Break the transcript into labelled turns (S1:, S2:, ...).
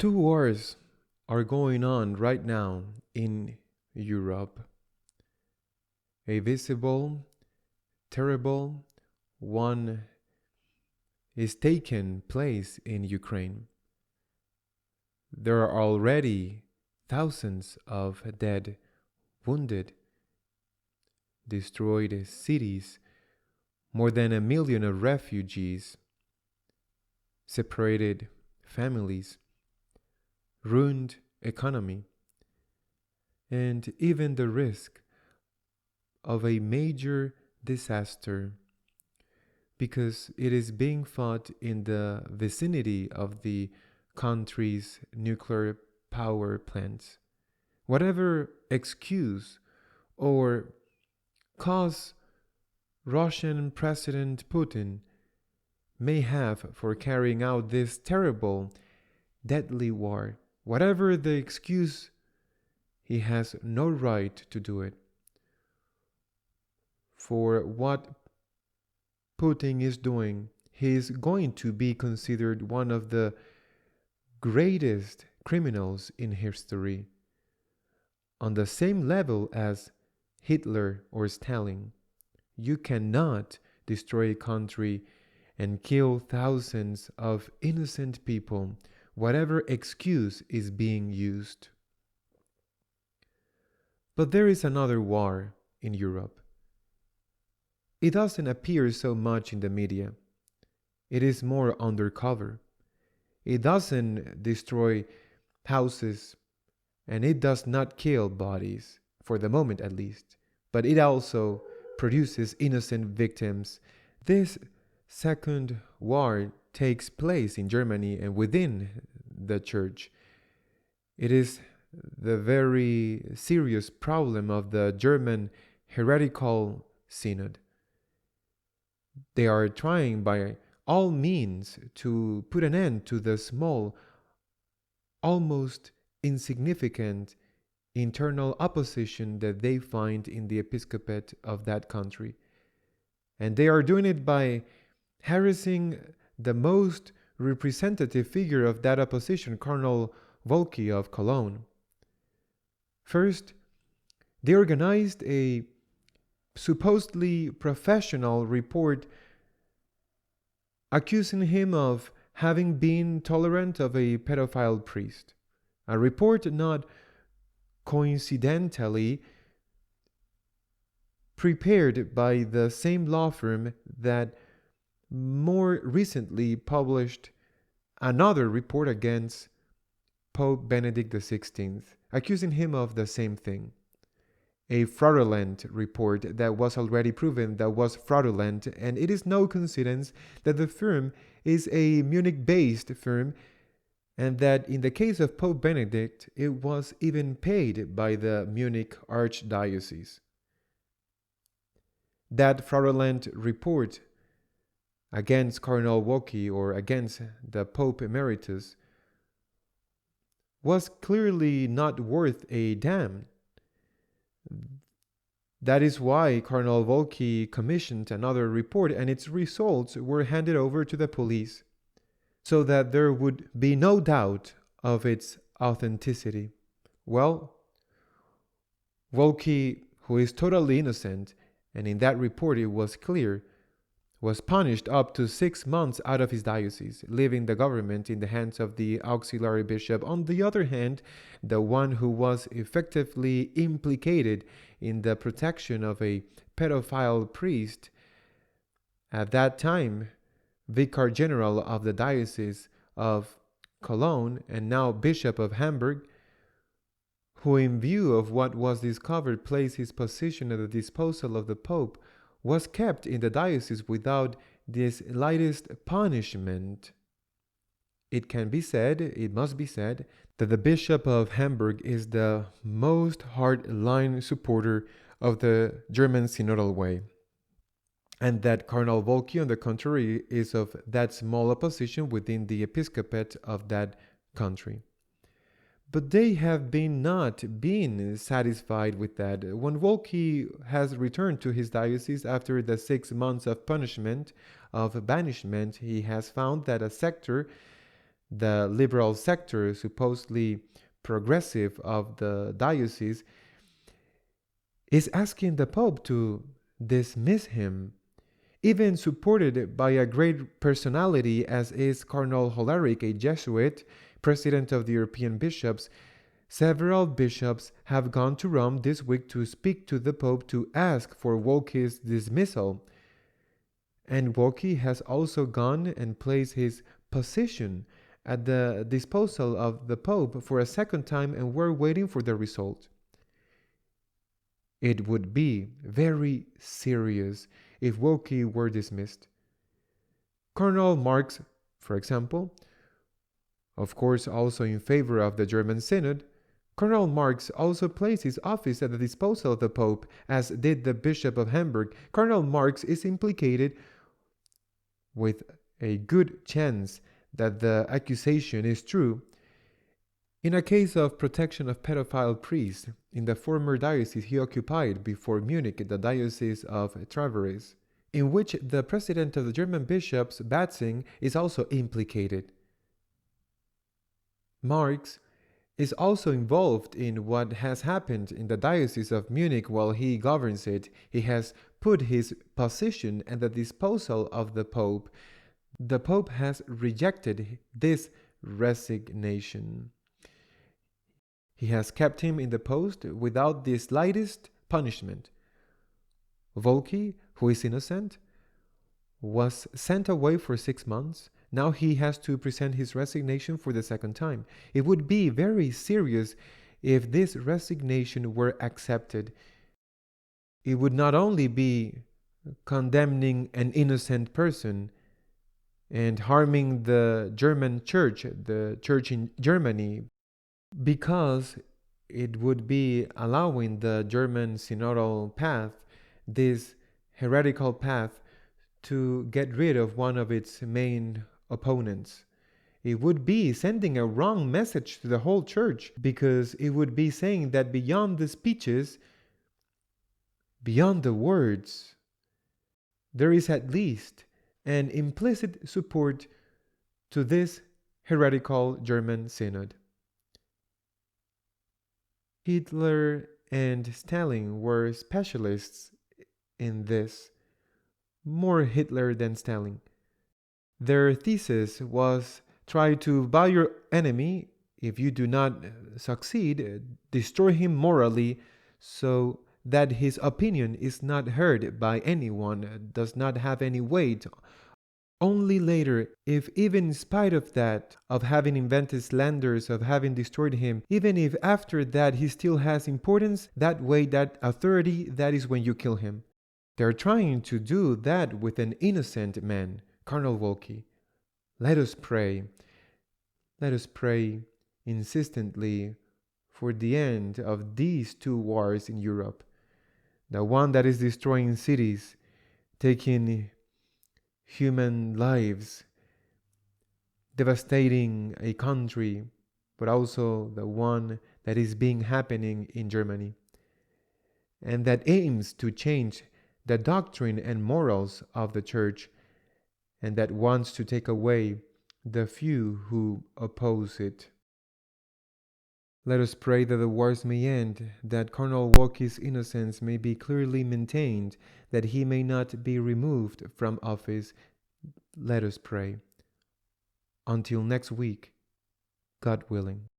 S1: Two wars are going on right now in Europe. A visible, terrible one is taking place in Ukraine. There are already thousands of dead, wounded, destroyed cities, more than 1 million of refugees, separated families, ruined economy, and even the risk of a major disaster because it is being fought in the vicinity of the country's nuclear power plants. Whatever excuse or cause Russian President Putin may have for carrying out this terrible, deadly war, whatever the excuse, he has no right to do it. For what Putin is doing, he is going to be considered one of the greatest criminals in history, on the same level as Hitler or Stalin. You cannot destroy a country and kill thousands of innocent people, whatever excuse is being used. But there is another war in Europe. It doesn't appear so much in the media. It is more undercover. It doesn't destroy houses, and it does not kill bodies, for the moment at least, but it also produces innocent victims. This second war takes place in Germany and within the church. It is the very serious problem of the German heretical synod. They are trying by all means to put an end to the small, almost insignificant internal opposition that they find in the episcopate of that country. And they are doing it by harassing the most representative figure of that opposition, Cardinal Volki of Cologne. First, they organized a supposedly professional report accusing him of having been tolerant of a pedophile priest. A report not coincidentally prepared by the same law firm that more recently published another report against Pope Benedict XVI, accusing him of the same thing. A fraudulent report that was already proven that was fraudulent, and it is no coincidence that the firm is a Munich-based firm and that in the case of Pope Benedict, it was even paid by the Munich Archdiocese. That fraudulent report against Cardinal Volki or against the Pope Emeritus was clearly not worth a damn. That is why Cardinal Volki commissioned another report and its results were handed over to the police so that there would be no doubt of its authenticity. Well, Volki, who is totally innocent, and in that report it was clear, was punished up to 6 months out of his diocese, leaving the government in the hands of the auxiliary bishop. On the other hand, the one who was effectively implicated in the protection of a pedophile priest, at that time, Vicar General of the Diocese of Cologne and now Bishop of Hamburg, who in view of what was discovered placed his position at the disposal of the Pope, was kept in the diocese without the slightest punishment. It can be said, it must be said, that the Bishop of Hamburg is the most hard-line supporter of the German synodal way, and that Cardinal Volki, on the contrary, is of that small opposition within the episcopate of that country. But they have not been satisfied with that. When Volki has returned to his diocese after the 6 months of punishment, of banishment, he has found that a sector the liberal sector, supposedly progressive of the diocese, is asking the Pope to dismiss him, even supported by a great personality as is Cardinal Holeric, a Jesuit, president of the European bishops. Several bishops have gone to Rome this week to speak to the Pope to ask for Wolke's dismissal. And Wolke has also gone and placed his position at the disposal of the Pope for a second time, and we're waiting for the result. It would be very serious if Wolke were dismissed. Cardinal Marx, for example, of course also in favor of the German Synod, Cardinal Marx also placed his office at the disposal of the Pope, as did the Bishop of Hamburg. Cardinal Marx is implicated with a good chance that the accusation is true in a case of protection of pedophile priests in the former diocese he occupied before Munich, the Diocese of Traveres, in which the president of the German bishops, Batzing, is also implicated. Marx is also involved in what has happened in the Diocese of Munich while he governs it. He has put his position at the disposal of the Pope. The Pope has rejected this resignation. He has kept him in the post without the slightest punishment. Wolke, who is innocent, was sent away for 6 months. Now he has to present his resignation for the second time. It would be very serious if this resignation were accepted. It would not only be condemning an innocent person and harming the German church, the church in Germany, because it would be allowing the German synodal path, this heretical path, to get rid of one of its main opponents. It would be sending a wrong message to the whole church, because it would be saying that beyond the speeches, beyond the words, there is at least an implicit support to this heretical German synod. Hitler and Stalin were specialists in this, more Hitler than Stalin. Their thesis was try to buy your enemy. If you do not succeed, destroy him morally so that his opinion is not heard by anyone, does not have any weight. Only later, if even in spite of that, of having invented slanders, of having destroyed him, even if after that he still has importance, that weight, that authority, that is when you kill him. They're trying to do that with an innocent man, Cardinal Wolke. Let us pray. Let us pray insistently for the end of these two wars in Europe. The one that is destroying cities, taking human lives, devastating a country, but also the one that is happening in Germany, and that aims to change the doctrine and morals of the Church, and that wants to take away the few who oppose it. Let us pray that the wars may end, that Cardinal Wolke's innocence may be clearly maintained, that he may not be removed from office. Let us pray. Until next week, God willing.